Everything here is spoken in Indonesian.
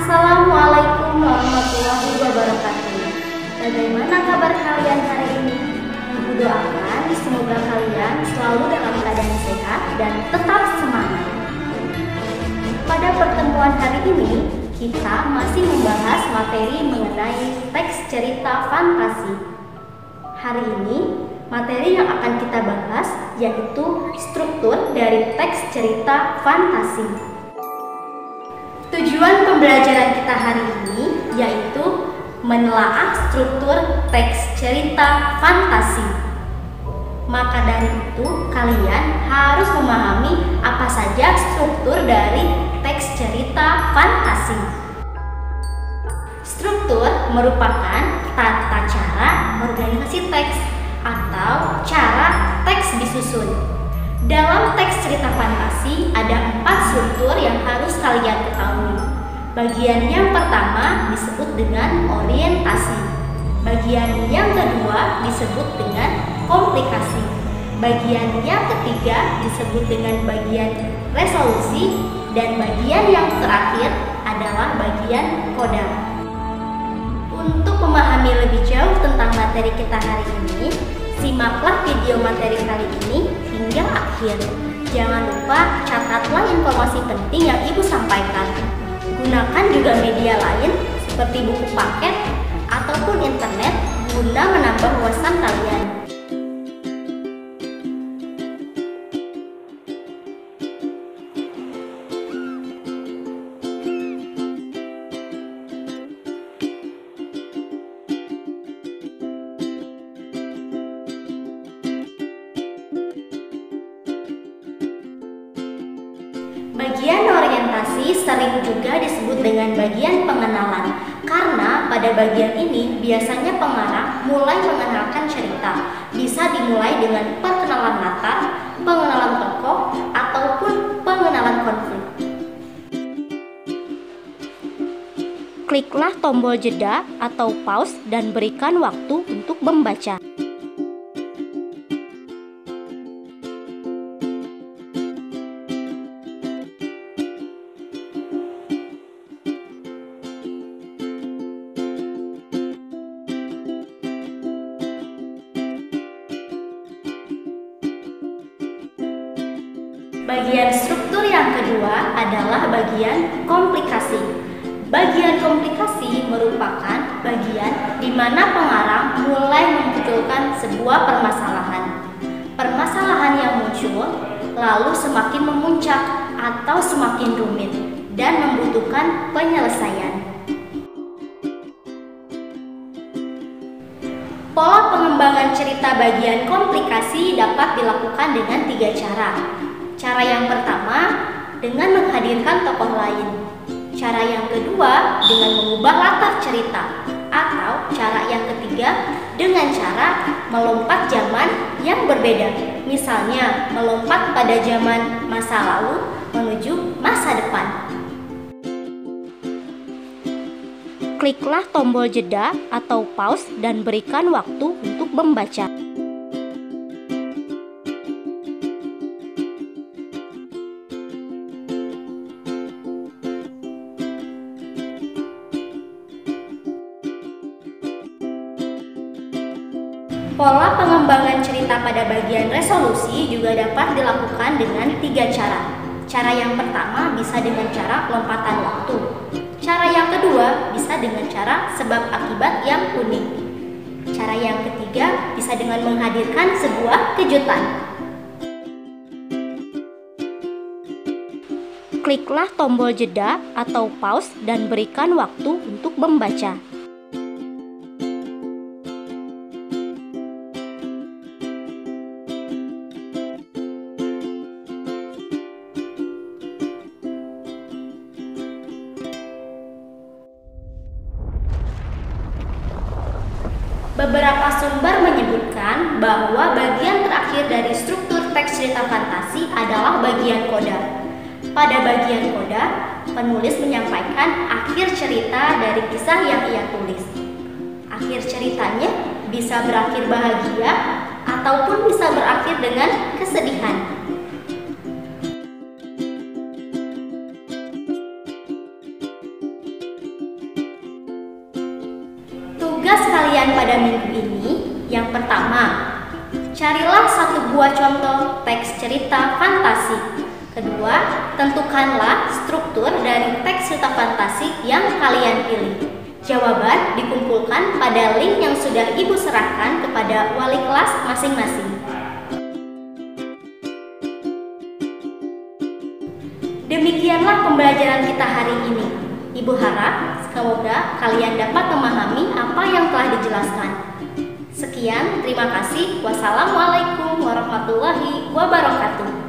Assalamualaikum warahmatullahi wabarakatuh. Bagaimana kabar kalian hari ini? Ibu doakan semoga kalian selalu dalam keadaan sehat dan tetap semangat. Pada pertemuan hari ini, kita masih membahas materi mengenai teks cerita fantasi. Hari ini, materi yang akan kita bahas yaitu struktur dari teks cerita fantasi. Tujuan pembelajaran kita hari ini yaitu menelaah struktur teks cerita fantasi. Maka dari itu, kalian harus memahami apa saja struktur dari teks cerita fantasi. Struktur merupakan tata cara organisasi teks atau cara teks disusun. Dalam teks cerita fantasi ada 4 struktur yang harus kalian ketahui. Bagian yang pertama disebut dengan orientasi. Bagian yang kedua disebut dengan komplikasi. Bagian yang ketiga disebut dengan bagian resolusi. Dan bagian yang terakhir adalah bagian koda. Untuk memahami lebih jauh tentang materi kita hari ini, simaklah video materi kali ini hingga akhir. Jangan lupa catatlah informasi penting yang Ibu sampaikan. Gunakan juga media lain seperti buku paket ataupun internet guna menambah wawasan kalian. Bagian orientasi sering juga disebut dengan bagian pengenalan, karena pada bagian ini biasanya pengarang mulai mengenalkan cerita. Bisa dimulai dengan perkenalan latar, pengenalan tokoh, ataupun pengenalan konflik. Kliklah tombol jeda atau pause dan berikan waktu untuk membaca. Bagian struktur yang kedua adalah bagian komplikasi. Bagian komplikasi merupakan bagian di mana pengarang mulai memunculkan sebuah permasalahan. Permasalahan yang muncul lalu semakin memuncak atau semakin rumit dan membutuhkan penyelesaian. Pola pengembangan cerita bagian komplikasi dapat dilakukan dengan 3 cara. Cara yang pertama dengan menghadirkan tokoh lain. Cara yang kedua dengan mengubah latar cerita. Atau cara yang ketiga dengan cara melompat zaman yang berbeda. Misalnya melompat pada zaman masa lalu menuju masa depan. Kliklah tombol jeda atau pause dan berikan waktu untuk membaca. Pola pengembangan cerita pada bagian resolusi juga dapat dilakukan dengan 3 cara. Cara yang pertama bisa dengan cara lompatan waktu. Cara yang kedua bisa dengan cara sebab akibat yang unik. Cara yang ketiga bisa dengan menghadirkan sebuah kejutan. Kliklah tombol jeda atau pause dan berikan waktu untuk membaca. Beberapa sumber menyebutkan bahwa bagian terakhir dari struktur teks cerita fantasi adalah bagian koda. Pada bagian koda, penulis menyampaikan akhir cerita dari kisah yang ia tulis. Akhir ceritanya bisa berakhir bahagia ataupun bisa berakhir dengan kesedihan. pada minggu ini, yang pertama, carilah satu buah contoh teks cerita fantasi. Kedua, tentukanlah struktur dari teks cerita fantasi yang kalian pilih. Jawaban dikumpulkan pada link yang sudah Ibu serahkan kepada wali kelas masing-masing. Demikianlah pembelajaran kita hari ini. Ibu harap semoga kalian dapat memahami apa yang telah dijelaskan. Sekian, terima kasih. Wassalamualaikum warahmatullahi wabarakatuh.